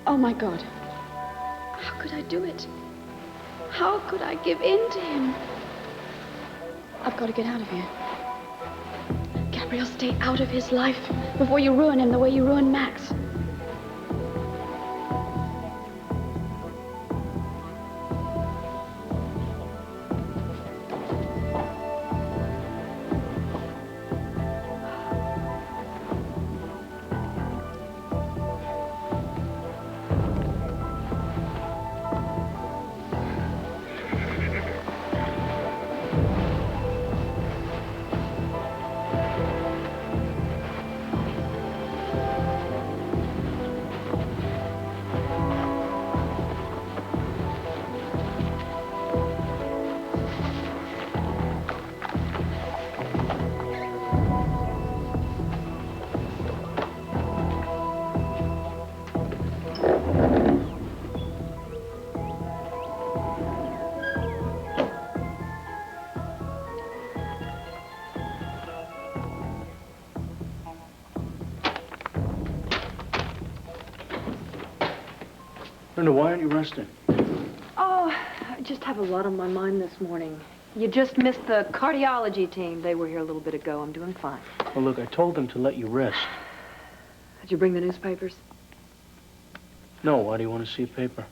Oh, my God. How could I do it? How could I give in to him? I've got to get out of here. Gabrielle, stay out of his life before you ruin him the way you ruined Max. Brenda, why aren't you resting? Oh, I just have a lot on my mind this morning. You just missed the cardiology team. They were here a little bit ago. I'm doing fine. Well, look, I told them to let you rest. Did you bring the newspapers? No, why do you want to see a paper?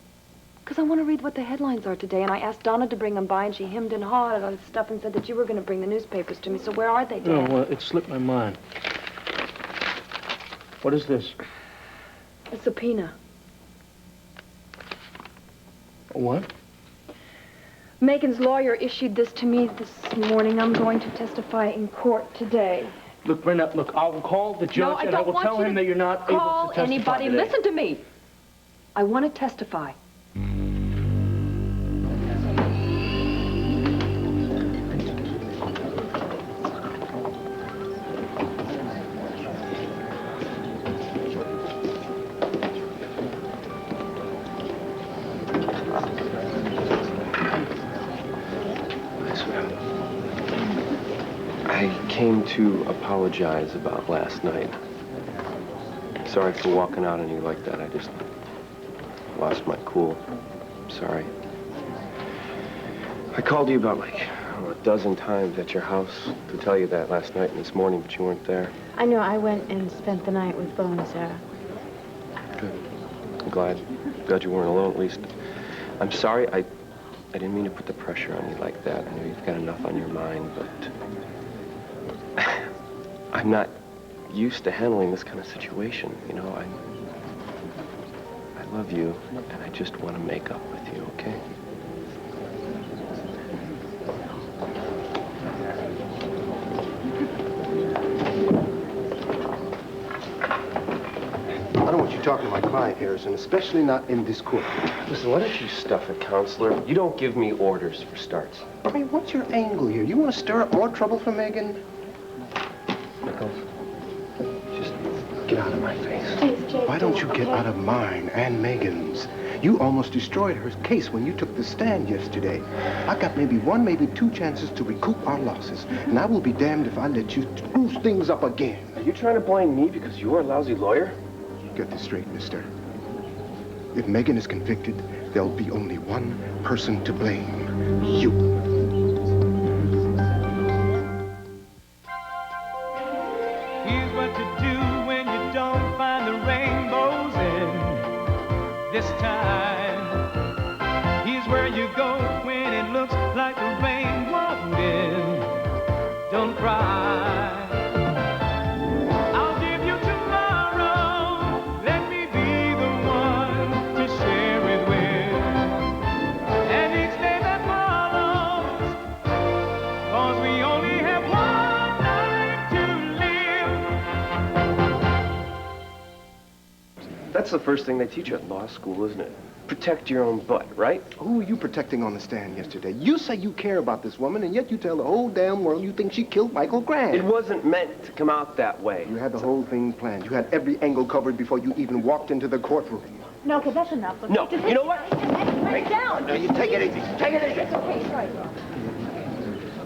Because I want to read what the headlines are today, and I asked Donna to bring them by, and she hemmed and hawed and all this stuff and said that you were going to bring the newspapers to me. So where are they, Dad? No, well, it slipped my mind. What is this? A subpoena. A what? Megan's lawyer issued this to me this morning. I'm going to testify in court today. Look, Brenda, look, I'll call the judge and I will tell him that you're not able to testify Call anybody. today. Listen to me. I want to testify. I came to apologize about last night. Sorry for walking out on you like that. I just lost my cool. Sorry. I called you about like a dozen times at your house to tell you that last night and this morning, but you weren't there. I know. I went and spent the night with Bo and Sarah. Good. I'm glad you weren't alone, at least. I'm sorry. I didn't mean to put the pressure on you like that. I know you've got enough on your mind, but I'm not used to handling this kind of situation, you know. I love you, and I just want to make up with you, okay? I don't want you talking to my client, Harrison, especially not in this court. Listen, why don't you stuff it, counselor? You don't give me orders for starts. I mean, what's your angle here? You want to stir up more trouble for Megan? Nichols, just get out of my face. Why don't you get out of mine and Megan's? You almost destroyed her case when you took the stand yesterday. I got maybe one, maybe two chances to recoup our losses, and I will be damned if I let you screw things up again. Are you trying to blame me because you're a lousy lawyer? Get this straight, mister. If Megan is convicted, there'll be only one person to blame. You. Here's what to do when you don't find the rainbows in this time. Here's where you go when it looks like the rain won't end. Don't cry. That's the first thing they teach you at law school, isn't it? Protect your own butt, right? Who were you protecting on the stand yesterday? You say you care about this woman, and yet you tell the whole damn world you think she killed Michael Grande. It wasn't meant to come out that way. You had the whole thing planned. You had every angle covered before you even walked into the courtroom. No, okay, that's enough. No, you know what? Lay down. Now, you take it easy. Take it easy. It's okay, sorry.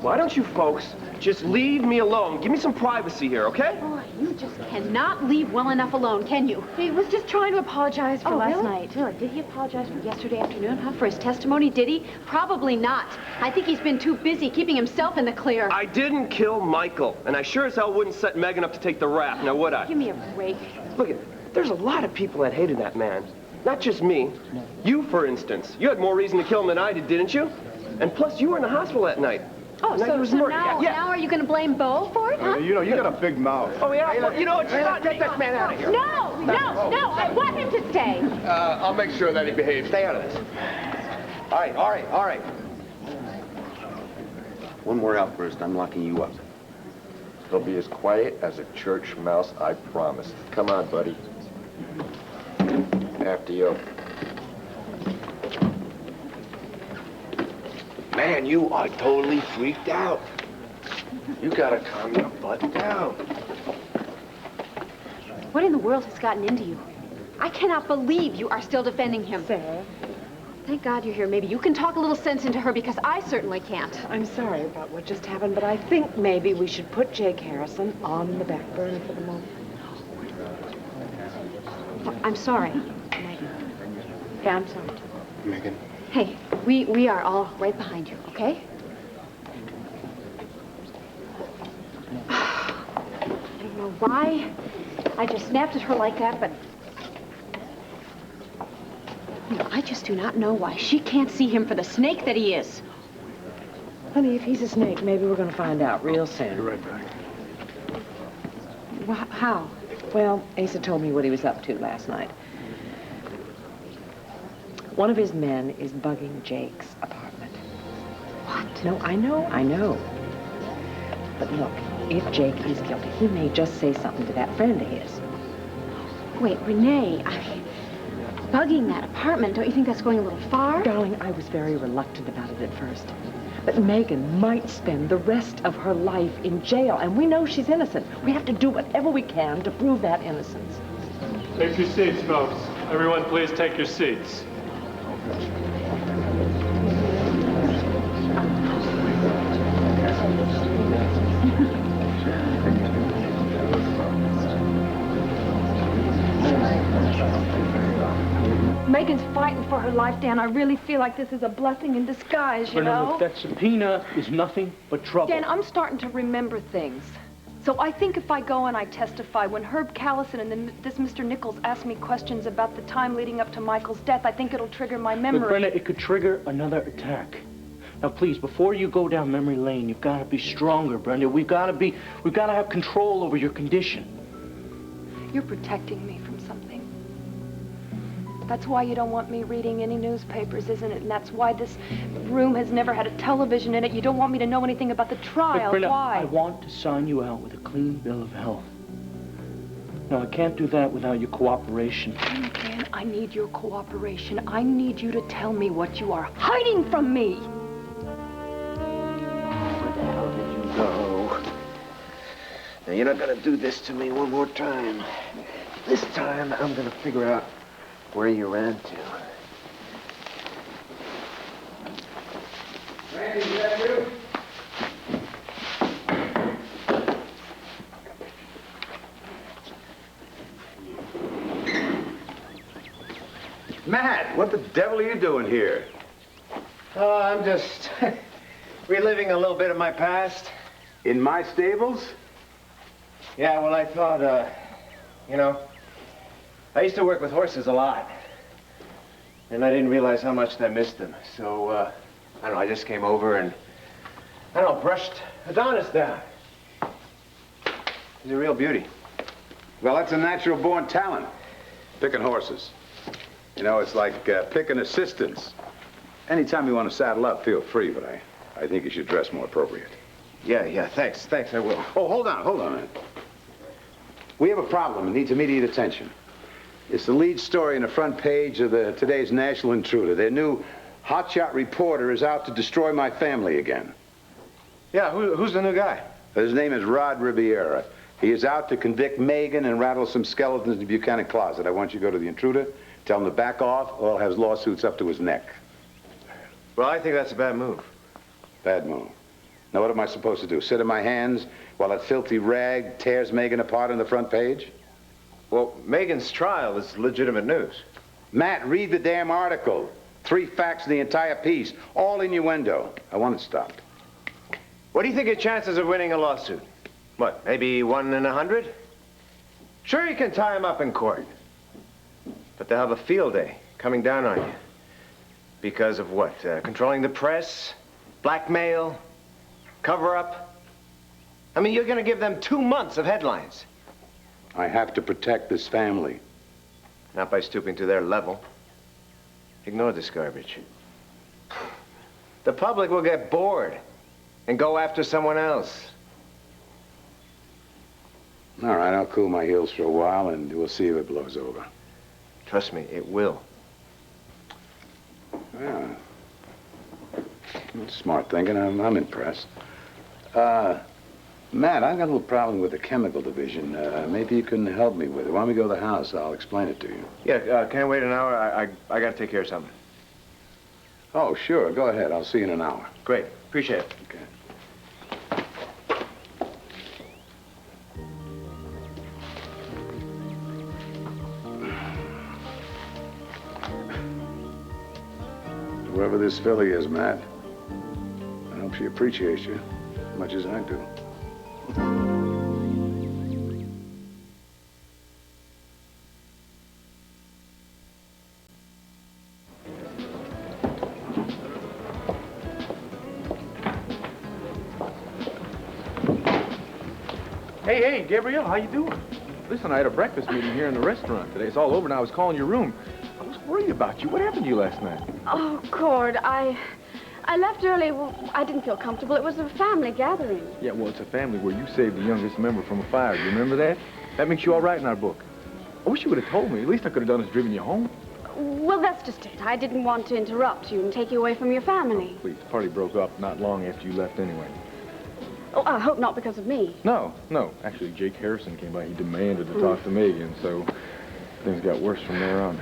Why don't you folks just leave me alone? Give me some privacy here, okay? All right. You just cannot leave well enough alone, can you? He was just trying to apologize for last night. Really? Did he apologize for yesterday afternoon, huh? For his testimony, did he? Probably not. I think he's been too busy keeping himself in the clear. I didn't kill Michael, and I sure as hell wouldn't set Megan up to take the rap, now would I? Give me a break. Look, there's a lot of people that hated that man. Not just me. You, for instance. You had more reason to kill him than I did, didn't you? And plus, you were in the hospital that night. Oh, so now are you going to blame Bo for it, huh? You know, you got a big mouth. Oh, yeah? Well, you know what? Get this man out of here. No, I want him to stay. I'll make sure that he behaves. Stay out of this. All right. One more outburst, I'm locking you up. He'll be as quiet as a church mouse, I promise. Come on, buddy. After you. Man, you are totally freaked out. You gotta calm your butt down. What in the world has gotten into you? I cannot believe you are still defending him. Sarah, Thank God you're here. Maybe you can talk a little sense into her, because I certainly can't. I'm sorry about what just happened, but I think maybe we should put Jake Harrison on the back burner for the moment. I'm sorry, Megan. Yeah, I'm sorry, too. Megan. Hey, we are all right behind you, okay? I don't know why I just snapped at her like that, but I just do not know why she can't see him for the snake that he is. Honey, if he's a snake, maybe we're going to find out real soon. Be right back. How? Well, Asa told me what he was up to last night. One of his men is bugging Jake's apartment. What? No, I know. But look, if Jake is guilty, he may just say something to that friend of his. Wait, Renee, bugging that apartment, don't you think that's going a little far? Darling, I was very reluctant about it at first. But Megan might spend the rest of her life in jail, and we know she's innocent. We have to do whatever we can to prove that innocence. Take your seats, folks. Everyone, please take your seats. Megan's fighting for her life, Dan. I really feel like this is a blessing in disguise, you Brenda, know? look, that subpoena is nothing but trouble. Dan, I'm starting to remember things. So I think if I go and I testify, when Herb Callison and then this Mr. Nichols ask me questions about the time leading up to Michael's death, I think it'll trigger my memory. But Brenda, it could trigger another attack. Now, please, before you go down memory lane, you've got to be stronger, Brenda. We've got to have control over your condition. You're protecting me from something. That's why you don't want me reading any newspapers, isn't it? And that's why this room has never had a television in it. You don't want me to know anything about the trial. But Brenda, why? I want to sign you out with a clean bill of health. Now, I can't do that without your cooperation. Dan, I need your cooperation. I need you to tell me what you are hiding from me. Where the hell did you go? Now, you're not gonna do this to me one more time. This time, I'm gonna figure out where you ran to. Randy, is that you? Matt, what the devil are you doing here? Oh, I'm just reliving a little bit of my past. In my stables? Yeah, well, I thought, you know, I used to work with horses a lot. And I didn't realize how much I missed them. So, I don't know, I just came over and, I don't know, brushed Adonis down. He's a real beauty. Well, that's a natural-born talent, picking horses. You know, it's like picking assistants. Anytime you want to saddle up, feel free, but I think you should dress more appropriate. Yeah, thanks, I will. Oh, hold on a minute. We have a problem. It needs immediate attention. It's the lead story on the front page of today's National Intruder. Their new hotshot reporter is out to destroy my family again. Yeah, who's the new guy? His name is Rod Riviera. He is out to convict Megan and rattle some skeletons in the Buchanan closet. I want you to go to the Intruder, tell him to back off, or he'll have lawsuits up to his neck. Well, I think that's a bad move. Bad move. Now, what am I supposed to do? Sit on my hands while that filthy rag tears Megan apart on the front page? Well, Megan's trial is legitimate news. Matt, read the damn article. 3 facts in the entire piece, all innuendo. I want it stopped. What do you think your chances of winning a lawsuit? What, maybe 1 in 100? Sure, you can tie him up in court. But they'll have a field day coming down on you. Because of what? Controlling the press? Blackmail? Cover-up? I mean, you're going to give them 2 months of headlines. I have to protect this family. Not by stooping to their level. Ignore this garbage. The public will get bored and go after someone else. All right, I'll cool my heels for a while, and we'll see if it blows over. Trust me, it will. Yeah. Smart thinking. I'm impressed. Matt, I've got a little problem with the chemical division. Maybe you can help me with it. Why don't we go to the house? I'll explain it to you. Yeah, can't wait an hour. I got to take care of something. Oh, sure. Go ahead. I'll see you in an hour. Great. Appreciate it. Okay. Whoever this filly is, Matt, I hope she appreciates you as much as I do. Hey, Gabrielle, how you doing? Listen, I had a breakfast meeting here in the restaurant today. It's all over now. I was calling your room. I was worried about you. What happened to you last night? Oh, Cord, I left early. Well, I didn't feel comfortable. It was a family gathering. Yeah, well, it's a family where you saved the youngest member from a fire. Do you remember that? That makes you all right in our book. I wish you would have told me. At least I could have done is driven you home. Well, that's just it. I didn't want to interrupt you and take you away from your family. Please, the party broke up not long after you left anyway. Oh, I hope not because of me. No. Actually, Jake Harrison came by. He demanded to talk to Megan, so things got worse from there on.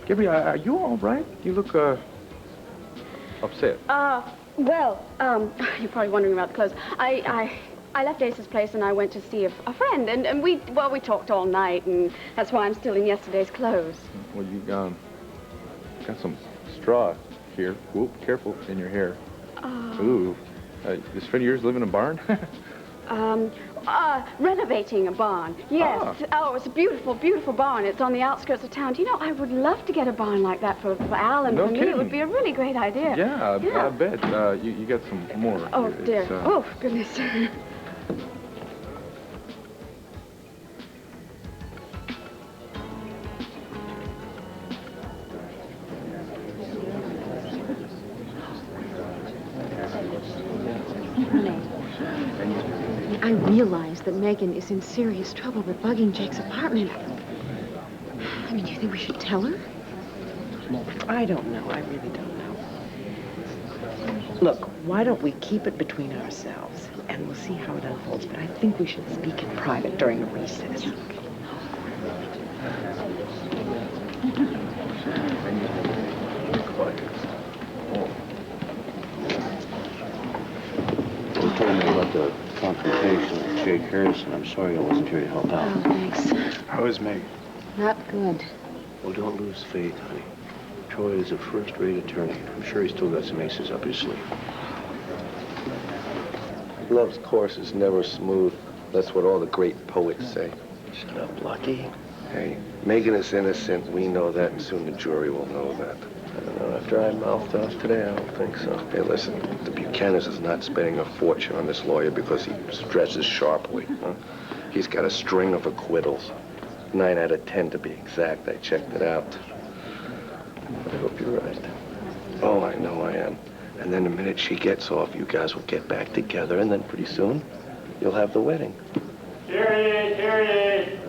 Gabrielle, are you all right? You look, upset. Well, you're probably wondering about the clothes. I left Ace's place and I went to see a friend, and we talked all night, and that's why I'm still in yesterday's clothes. Well, you got some straw here. Whoop, careful, in your hair. Ooh. This friend of yours live in a barn? Renovating a barn. Yes. Oh, it's a beautiful, beautiful barn. It's on the outskirts of town. Do you know, I would love to get a barn like that for Al and for me. It would be a really great idea. Yeah, I bet. You got some more. Oh, dear. Oh, goodness. I realize that Megan is in serious trouble with bugging Jake's apartment. I mean, do you think we should tell her? I don't know. I really don't know. Look, why don't we keep it between ourselves, and we'll see how it unfolds. But I think we should speak in private during a recess. You told me about the confrontation with Jake Harrison. I'm sorry I wasn't here to help out. Oh, thanks. How is Meg? Not good. Well, don't lose faith, honey. Troy is a first-rate attorney. I'm sure he's still got some aces up his sleeve. Love's course is never smooth. That's what all the great poets say. Shut up, Lucky. Hey, Megan is innocent. We know that, and soon the jury will know that. I don't know. After I mouthed off today, I don't think so. Hey, listen, the Buchanan's is not spending a fortune on this lawyer because he dresses sharply. Huh? He's got a string of acquittals. 9 out of 10 to be exact. I checked it out. I hope you're right. Oh, I know I am. And then the minute she gets off, you guys will get back together, and then pretty soon, you'll have the wedding. Hear ye!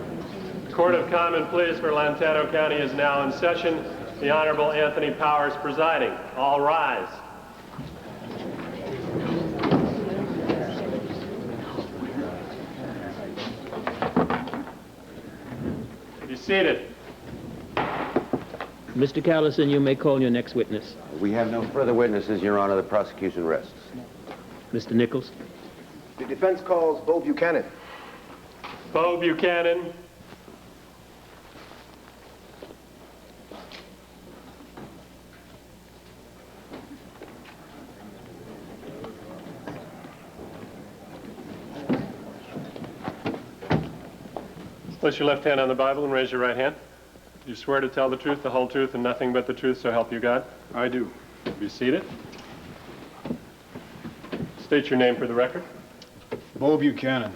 The Court of Common Pleas for Lantano County is now in session. The Honorable Anthony Powers presiding. All rise. Be seated. Mr. Callison, you may call your next witness. We have no further witnesses, Your Honor. The prosecution rests. Mr. Nichols? The defense calls Bo Buchanan. Bo Buchanan. Place your left hand on the Bible and raise your right hand. Do you swear to tell the truth, the whole truth, and nothing but the truth, so help you God? I do. Be seated. State your name for the record. Bo Buchanan.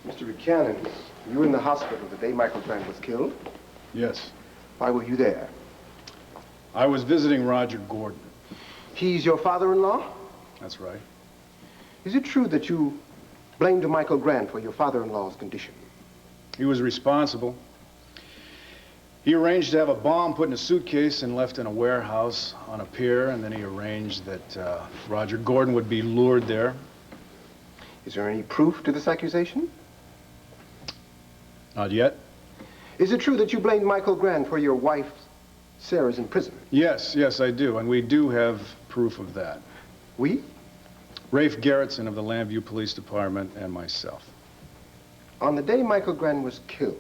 Mr. Buchanan, you were in the hospital the day Michael Grande was killed? Yes. Why were you there? I was visiting Roger Gordon. He's your father-in-law? That's right. Is it true that you blamed Michael Grande for your father-in-law's condition? He was responsible. He arranged to have a bomb put in a suitcase and left in a warehouse on a pier, and then he arranged that Roger Gordon would be lured there. Is there any proof to this accusation? Not yet. Is it true that you blamed Michael Grande for your wife Sarah's imprisonment? Yes, I do, and we do have proof of that. We? Rafe Garrettson of the Lambview Police Department and myself. On the day Michael Grande was killed,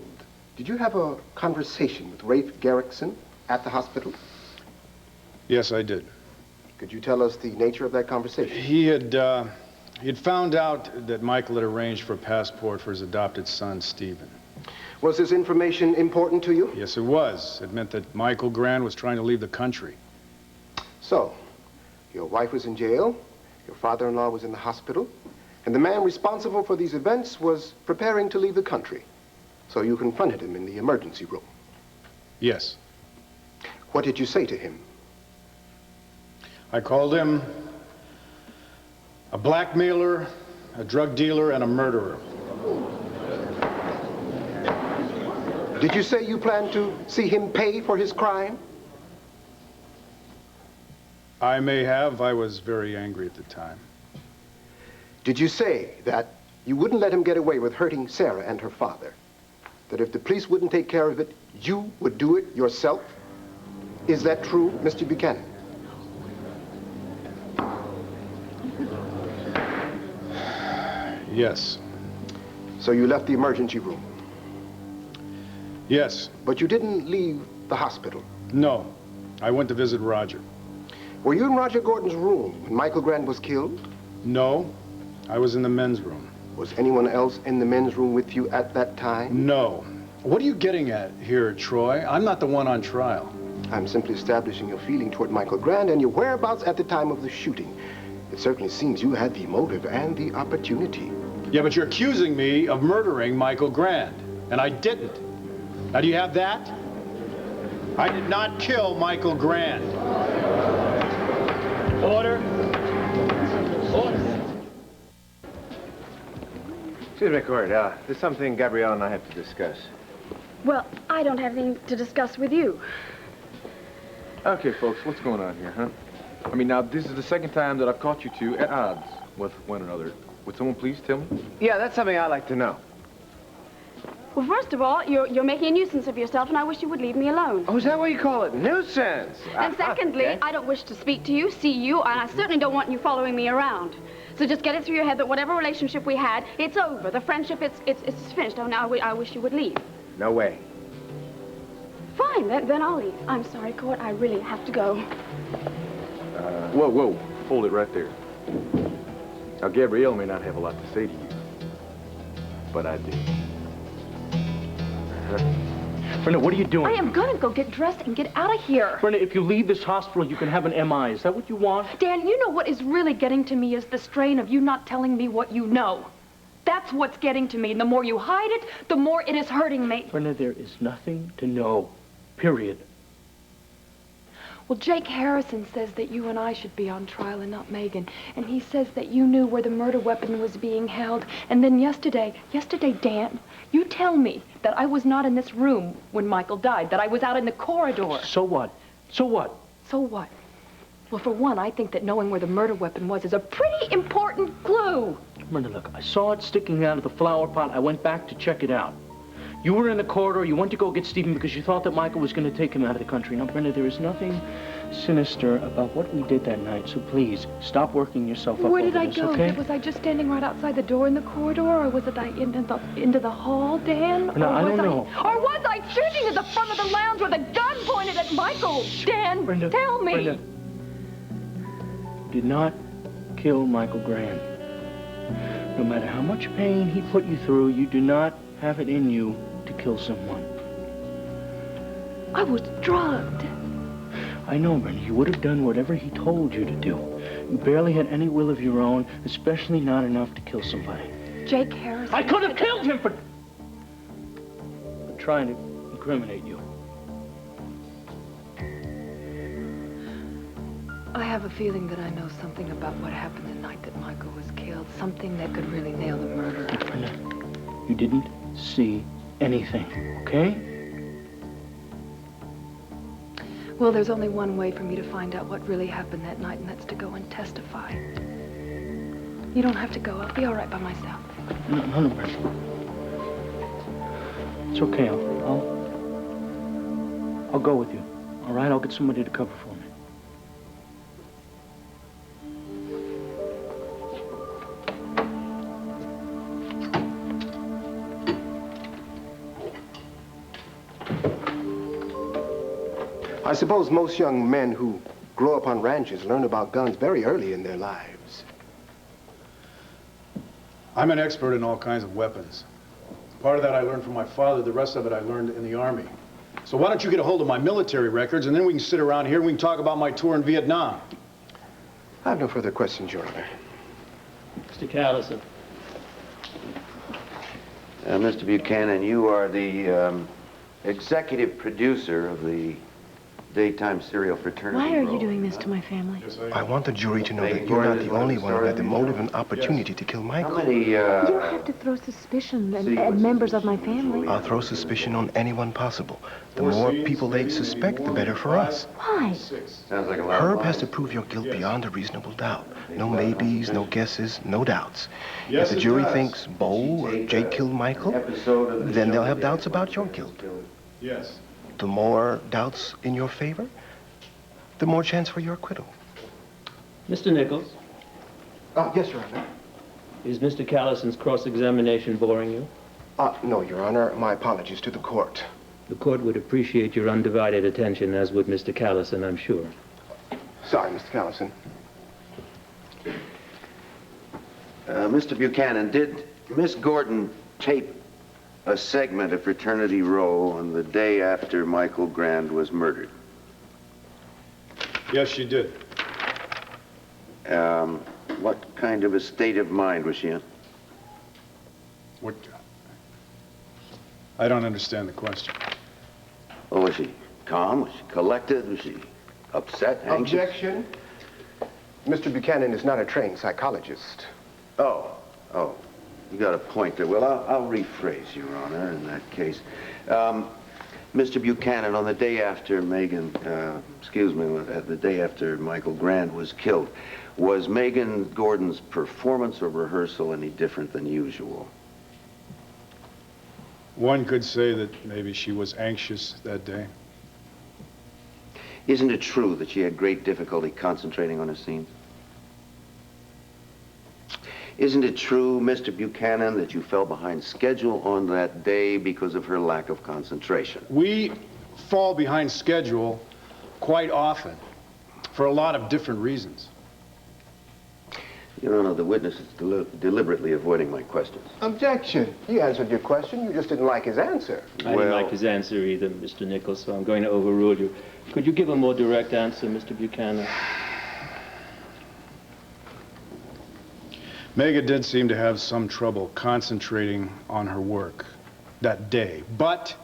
did you have a conversation with Rafe Garrettson at the hospital? Yes, I did. Could you tell us the nature of that conversation? He'd found out that Michael had arranged for a passport for his adopted son, Stephen. Was this information important to you? Yes, it was. It meant that Michael Grande was trying to leave the country. So, your wife was in jail, your father-in-law was in the hospital, and the man responsible for these events was preparing to leave the country. So you confronted him in the emergency room. Yes. What did you say to him? I called him a blackmailer, a drug dealer, and a murderer. Did you say you planned to see him pay for his crime? I may have. I was very angry at the time. Did you say that you wouldn't let him get away with hurting Sarah and her father? That if the police wouldn't take care of it, you would do it yourself? Is that true, Mr. Buchanan? Yes. So you left the emergency room? Yes. But you didn't leave the hospital? No. I went to visit Roger. Were you in Roger Gordon's room when Michael Grande was killed? No. I was in the men's room. Was anyone else in the men's room with you at that time? No. What are you getting at here, Troy? I'm not the one on trial. I'm simply establishing your feeling toward Michael Grande and your whereabouts at the time of the shooting. It certainly seems you had the motive and the opportunity. Yeah, but you're accusing me of murdering Michael Grande, and I didn't. Now, do you have that? I did not kill Michael Grande. Order. Order. Excuse me, Court. There's something Gabrielle and I have to discuss. Well, I don't have anything to discuss with you. Okay, folks, what's going on here, huh? I mean, now, this is the second time that I've caught you two at odds with one another. Would someone please tell me? Yeah, that's something I'd like to know. Well, first of all, you're making a nuisance of yourself, and I wish you would leave me alone. Oh, is that what you call it? Nuisance? And secondly, Okay. I don't wish to speak to you, see you, and I certainly don't want you following me around. So just get it through your head that whatever relationship we had, it's over. The friendship, it's finished. Oh, now I wish you would leave. No way. Fine, then I'll leave. I'm sorry, Court. I really have to go. Whoa. Hold it right there. Now, Gabrielle may not have a lot to say to you, but I do. Brenda, what are you doing? I am gonna go get dressed and get out of here. Brenda, if you leave this hospital, you can have an MI. Is that what you want? Dan, you know what is really getting to me is the strain of you not telling me what you know. That's what's getting to me. And the more you hide it, the more it is hurting me. Brenda, there is nothing to know. Period. Well, Jake Harrison says that you and I should be on trial and not Megan. And he says that you knew where the murder weapon was being held. And then yesterday, Dan, you tell me that I was not in this room when Michael died, that I was out in the corridor. So what? So what? So what? Well, for one, I think that knowing where the murder weapon was is a pretty important clue. Brenda, look, I saw it sticking out of the flower pot. I went back to check it out. You were in the corridor. You went to go get Stephen because you thought that Michael was going to take him out of the country. Now, Brenda, there is nothing sinister about what we did that night, so please, stop working yourself up Where over did I this, go? okay? Was I just standing right outside the door in the corridor, or was it into the hall, Dan? No, I don't know. Or was I sitting at the front of the lounge with a gun pointed at Michael? Dan, Brenda, tell me. Brenda, you did not kill Michael Grande. No matter how much pain he put you through, you do not have it in you to kill someone. I was drugged. I know, Brenda. You would have done whatever he told you to do. You barely had any will of your own, especially not enough to kill somebody. Jake Harrison. I could have killed him for trying to incriminate you. I have a feeling that I know something about what happened the night that Michael was killed. Something that could really nail the murderer. Brenda, you didn't see anything, okay? Well, there's only one way for me to find out what really happened that night, and that's to go and testify. You don't have to go. I'll be all right by myself. No, Brenda. It's okay. I'll go with you. All right? I'll get somebody to cover for me. I suppose most young men who grow up on ranches learn about guns very early in their lives. I'm an expert in all kinds of weapons. Part of that I learned from my father. The rest of it I learned in the Army. So why don't you get a hold of my military records, and then we can sit around here and we can talk about my tour in Vietnam. I have no further questions, Your Honor. Mr. Callison. Mr. Buchanan, you are the executive producer of the daytime serial fraternity. Why are you doing this to my family? I want the jury to know that you're not the only one who had the motive and opportunity to kill Michael. How many, You don't have to throw suspicion at members of my family. I'll throw suspicion on anyone possible. The more people they suspect, the better for us. Why? Sounds like a lot. Herb has to prove your guilt beyond a reasonable doubt. No maybes, no guesses, no doubts. If the jury thinks Bo or Jake killed Michael, then they'll have doubts about your guilt. Yes. The more doubts in your favor, the more chance for your acquittal. Mr. Nichols. Yes, Your Honor. Is Mr. Callison's cross-examination boring you? No, Your Honor. My apologies to the court. The court would appreciate your undivided attention, as would Mr. Callison, I'm sure. Sorry, Mr. Callison. Mr. Buchanan, did Miss Gordon tape a segment of Fraternity Row on the day after Michael Grande was murdered? Yes, she did. What kind of a state of mind was she in? What? I don't understand the question. Oh, was she calm? Was she collected? Was she upset? Anxious? Objection. Mr. Buchanan is not a trained psychologist. Oh. You got a point there. Well, I'll rephrase, Your Honor, in that case. Mr. Buchanan, on the day after the day after Michael Grande was killed, was Megan Gordon's performance or rehearsal any different than usual? One could say that maybe she was anxious that day. Isn't it true that she had great difficulty concentrating on her scenes? Isn't it true, Mr. Buchanan, that you fell behind schedule on that day because of her lack of concentration? We fall behind schedule quite often for a lot of different reasons. Your Honor, the witness is deliberately avoiding my questions. Objection. He answered your question. You just didn't like his answer. I didn't like his answer either, Mr. Nichols, so I'm going to overrule you. Could you give a more direct answer, Mr. Buchanan? Megan did seem to have some trouble concentrating on her work that day, but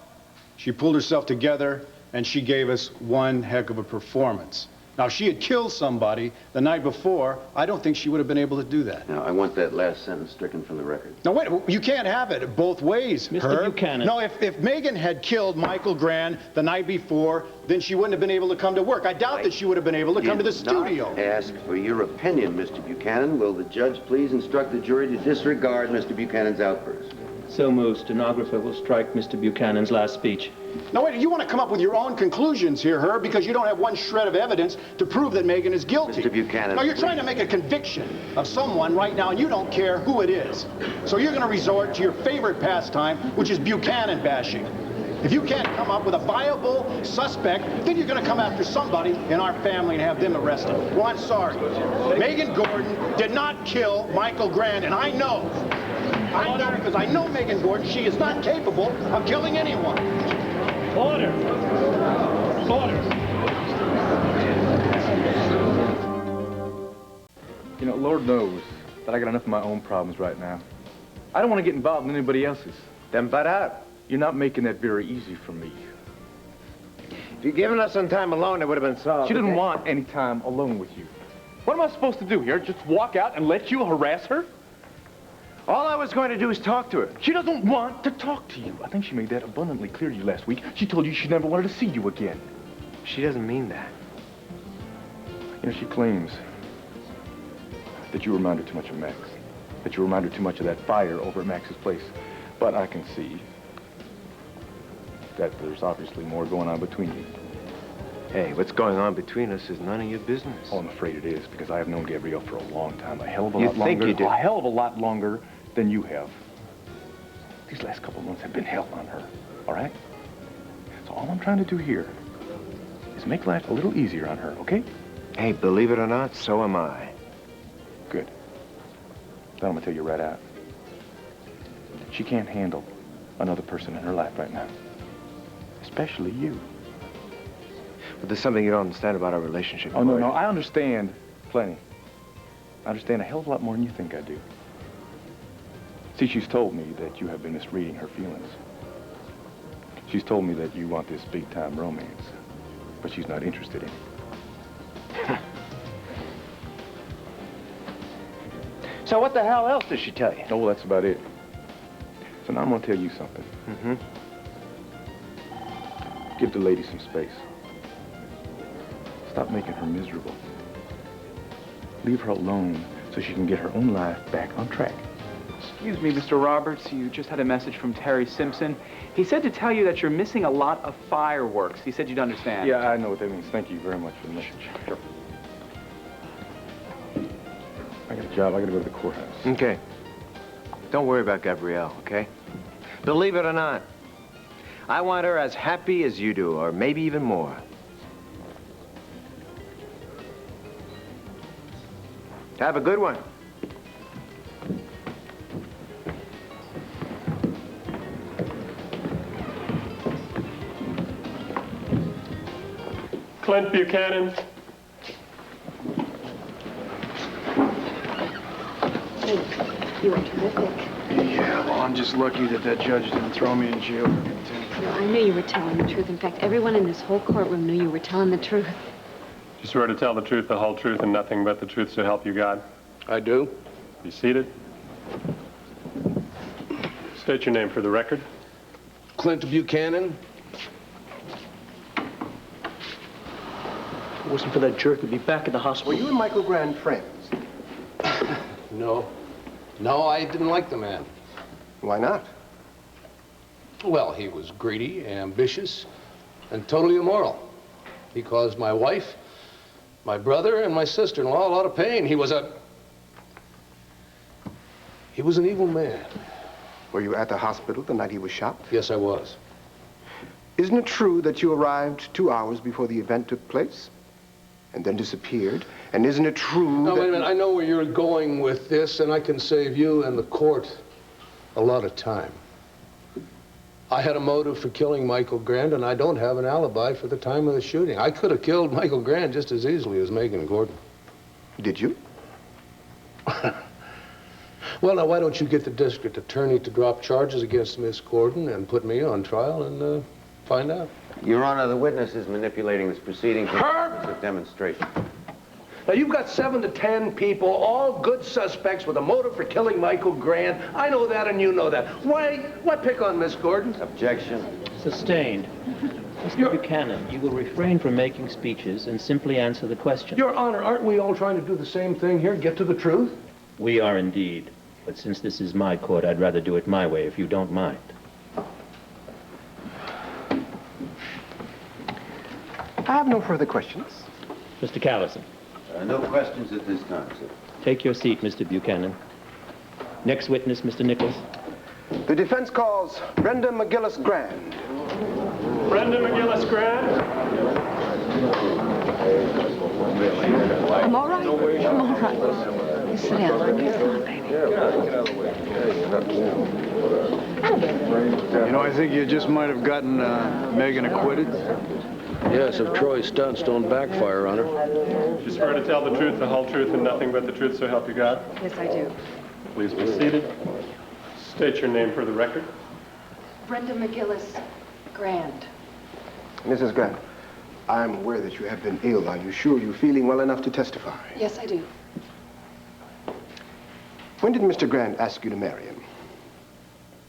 she pulled herself together and she gave us one heck of a performance. Now, if she had killed somebody the night before, I don't think she would have been able to do that. Now, I want that last sentence stricken from the record. Now, wait, you can't have it both ways, Mr. Herb. Buchanan. No, if Megan had killed Michael Grande the night before, then she wouldn't have been able to come to work. I doubt that she would have been able to come to the studio. Ask for your opinion, Mr. Buchanan. Will the judge please instruct the jury to disregard Mr. Buchanan's outburst? So moved. Stenographer will strike Mr. Buchanan's last speech. Now, wait, you want to come up with your own conclusions here, Herb, because you don't have one shred of evidence to prove that Megan is guilty. Mr. Buchanan, No, you're trying to make a conviction of someone right now, and you don't care who it is. So you're going to resort to your favorite pastime, which is Buchanan bashing. If you can't come up with a viable suspect, then you're going to come after somebody in our family and have them arrested. Well, I'm sorry. Megan Gordon did not kill Michael Grande, and I know. I know because I know Megan Gordon. She is not capable of killing anyone. Order. Order. You know, Lord knows that I got enough of my own problems right now. I don't want to get involved in anybody else's. Then butt out. You're not making that very easy for me. If you'd given us some time alone, it would have been solved. She didn't want any time alone with you. What am I supposed to do here? Just walk out and let you harass her? All I was going to do is talk to her. She doesn't want to talk to you. I think she made that abundantly clear to you last week. She told you she never wanted to see you again. She doesn't mean that. You know, she claims that you remind her too much of Max. That you remind her too much of that fire over at Max's place. But I can see that there's obviously more going on between you. Hey, what's going on between us is none of your business. Oh, I'm afraid it is, because I have known Gabrielle for a long time. A hell of a You lot longer. think you do? A hell of a lot longer than you have. These last couple of months have been hell on her, all right? So all I'm trying to do here is make life a little easier on her, okay? Hey, believe it or not, so am I. Good. Then I'm gonna tell you right out. She can't handle another person in her life right now. Especially you. But there's something you don't understand about our relationship. Oh, no, I understand plenty. I understand a hell of a lot more than you think I do. See, she's told me that you have been misreading her feelings. She's told me that you want this big-time romance, but she's not interested in it. So what the hell else does she tell you? Oh, well, that's about it. So now I'm gonna tell you something. Mm-hmm. Give the lady some space. Stop making her miserable. Leave her alone so she can get her own life back on track. Excuse me, Mr. Roberts. You just had a message from Terry Simpson. He said to tell you that you're missing a lot of fireworks. He said you'd understand. Yeah, I know what that means. Thank you very much for the message. Sure. I got a job. I gotta go to the courthouse. Okay. Don't worry about Gabrielle, okay? Believe it or not, I want her as happy as you do, or maybe even more. Have a good one. Clint Buchanan. Hey, you were terrific. Yeah, well, I'm just lucky that that judge didn't throw me in jail for contempt. No, I knew you were telling the truth. In fact, everyone in this whole courtroom knew you were telling the truth. You swear to tell the truth, the whole truth, and nothing but the truth, so help you God? I do. Be seated. State your name for the record. Clint Buchanan. If it wasn't for that jerk, we'd be back at the hospital. Were you and Michael Grande friends? No. No, I didn't like the man. Why not? Well, he was greedy, ambitious, and totally immoral. He caused my wife, my brother, and my sister-in-law a lot of pain. He was an evil man. Were you at the hospital the night he was shot? Yes, I was. Isn't it true that you arrived 2 hours before the event took place and then disappeared? And isn't it true No, that... wait a minute. I know where you're going with this, and I can save you and the court a lot of time. I had a motive for killing Michael Grande, and I don't have an alibi for the time of the shooting. I could have killed Michael Grande just as easily as Megan Gordon. Did you? Well, now, why don't you get the district attorney to drop charges against Miss Gordon and put me on trial and find out? Your Honor, the witness is manipulating this proceeding for purposes of demonstration. Now, you've got 7 to 10 people, all good suspects with a motive for killing Michael Grande. I know that, and you know that. Why pick on Miss Gordon? Objection. Sustained. Mr. Buchanan, you will refrain from making speeches and simply answer the question. Your Honor, aren't we all trying to do the same thing here, get to the truth? We are indeed. But since this is my court, I'd rather do it my way, if you don't mind. I have no further questions. Mr. Callison. No questions at this time, sir. Take your seat, Mr. Buchanan. Next witness, Mr. Nichols. The defense calls Brenda McGillis Grande. Brenda McGillis Grande. I'm all right. I'm all right. You sit down. Come on, baby. You know, I think you just might have gotten Megan acquitted. Yes, if Troy's stunts don't backfire on her. You swear to tell the truth, the whole truth, and nothing but the truth, so help you God? Yes, I do. Please be seated. State your name for the record. Brenda McGillis Grande. Mrs. Grande, I'm aware that you have been ill. Are you sure you're feeling well enough to testify? Yes, I do. When did Mr. Grande ask you to marry him?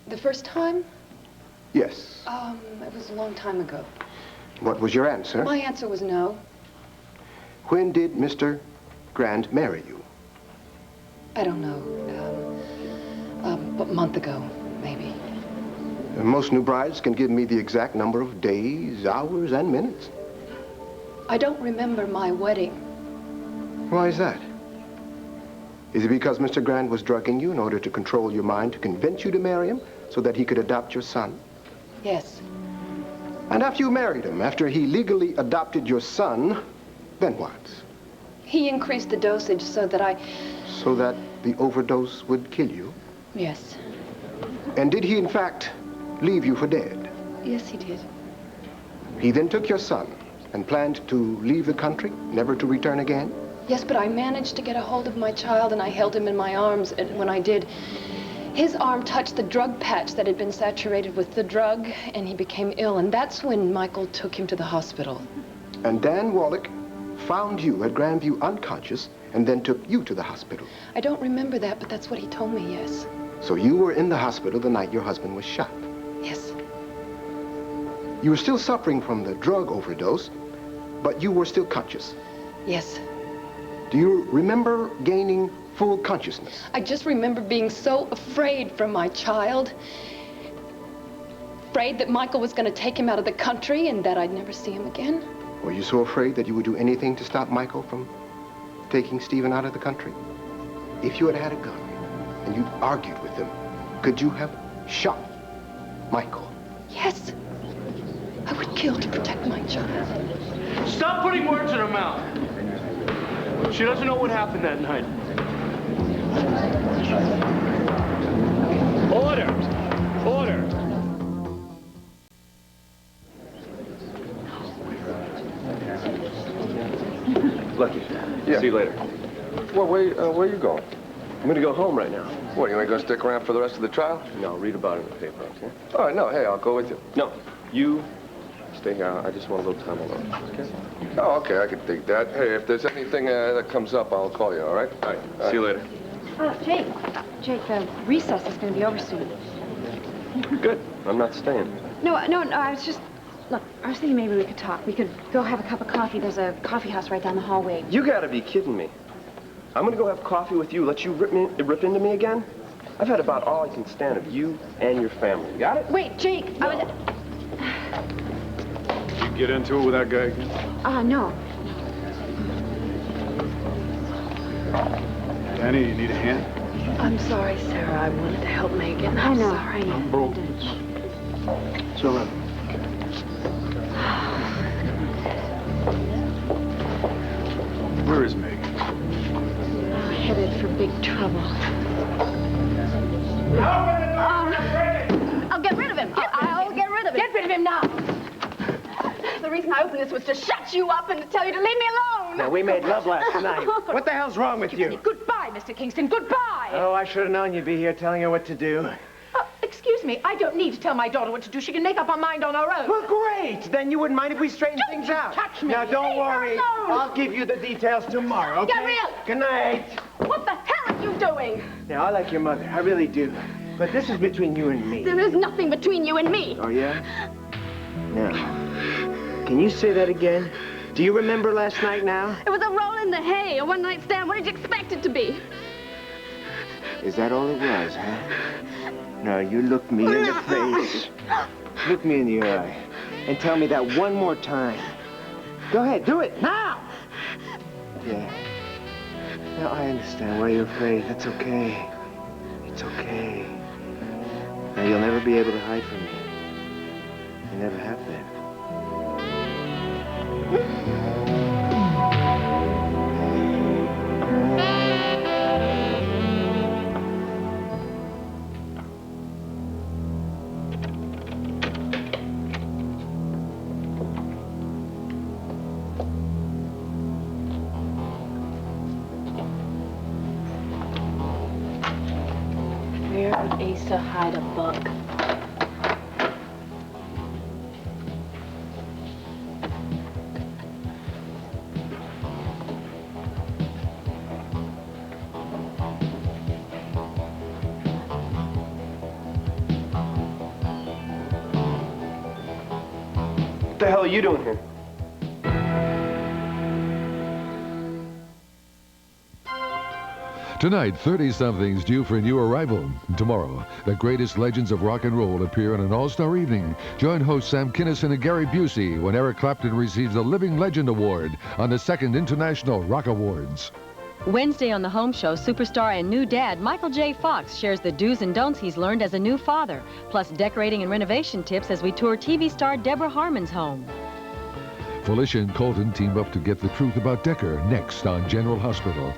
The first time? Yes. It was a long time ago. What was your answer? My answer was no. When did Mr. Grande marry you? I don't know. A month ago, maybe. Most new brides can give me the exact number of days, hours, and minutes. I don't remember my wedding. Why is that? Is it because Mr. Grande was drugging you in order to control your mind to convince you to marry him so that he could adopt your son? Yes. And after you married him, after he legally adopted your son, then what? He increased the dosage so that So that the overdose would kill you? Yes. And did he, in fact, leave you for dead? Yes, he did. He then took your son and planned to leave the country, never to return again? Yes, but I managed to get a hold of my child, and I held him in my arms, and when I did, his arm touched the drug patch that had been saturated with the drug, and he became ill, and that's when Michael took him to the hospital. And Dan Wallach found you at Grandview unconscious and then took you to the hospital. I don't remember that, but that's what he told me, yes. So you were in the hospital the night your husband was shot? Yes. You were still suffering from the drug overdose, but you were still conscious? Yes. Do you remember gaining full consciousness? I just remember being so afraid for my child. Afraid that Michael was going to take him out of the country and that I'd never see him again. Were you so afraid that you would do anything to stop Michael from taking Stephen out of the country? If you had had a gun and you'd argued with him, could you have shot Michael? Yes. I would kill to protect my child. Stop putting words in her mouth. She doesn't know what happened that night. Order! Order! Lucky. Yeah. See you later. Well, where are you going? I'm gonna go home right now. What, you ain't gonna stick around for the rest of the trial? No, read about it in the paper, okay? All right, no, hey, I'll go with you. No, you stay here. I just want a little time alone, okay? Oh, okay, I can dig that. Hey, if there's anything that comes up, I'll call you, all right? All right. See you later. Jake. Jake, the recess is going to be over soon. Good. I'm not staying. No, I was just... Look, I was thinking maybe we could talk. We could go have a cup of coffee. There's a coffee house right down the hallway. You gotta be kidding me. I'm gonna go have coffee with you, let you rip into me again? I've had about all I can stand of you and your family. Got it? Wait, Jake, no. You get into it with that guy again? No. Danny, you need a hand? I'm sorry, Sarah. I wanted to help Megan. I'm sorry. I'm broke. It's all right. Where is Megan? Headed for big trouble. I'll get rid of him. I'll get rid of him. Get rid of him now. The reason I opened this was to shut you up and to tell you to leave me alone. Now, we made love last night. What the hell's wrong with you? Goodbye, Mr. Kingston. Goodbye. Oh, I should have known you'd be here telling her what to do. Excuse me. I don't need to tell my daughter what to do. She can make up her mind on her own. Well, great. Then you wouldn't mind if we straightened things out. Touch me. Now, don't Leave her worry. alone. I'll give you the details tomorrow, okay? Gabrielle! Good night. What the hell are you doing? Now, I like your mother. I really do. But this is between you and me. There is nothing between you and me. Oh, yeah? Now, can you say that again? Do you remember last night now? It was a roll in the hay, a one-night stand. What did you expect it to be? Is that all it was, huh? No, you look me in the face. Look me in the eye. And tell me that one more time. Go ahead, do it, now! Yeah. Now, I understand why you're afraid. That's okay. It's okay. Now, you'll never be able to hide from me. You never have been. Where would Asa hide a bug? What the hell are you doing here? Tonight, 30-somethings due for a new arrival. Tomorrow, the greatest legends of rock and roll appear in an all-star evening. Join hosts Sam Kinison and Gary Busey when Eric Clapton receives the Living Legend Award on the 2nd International Rock Awards. Wednesday on the Home Show, superstar and new dad Michael J. Fox shares the do's and don'ts he's learned as a new father, plus decorating and renovation tips as we tour TV star Deborah Harmon's home. Felicia and Colton team up to get the truth about Decker next on General Hospital.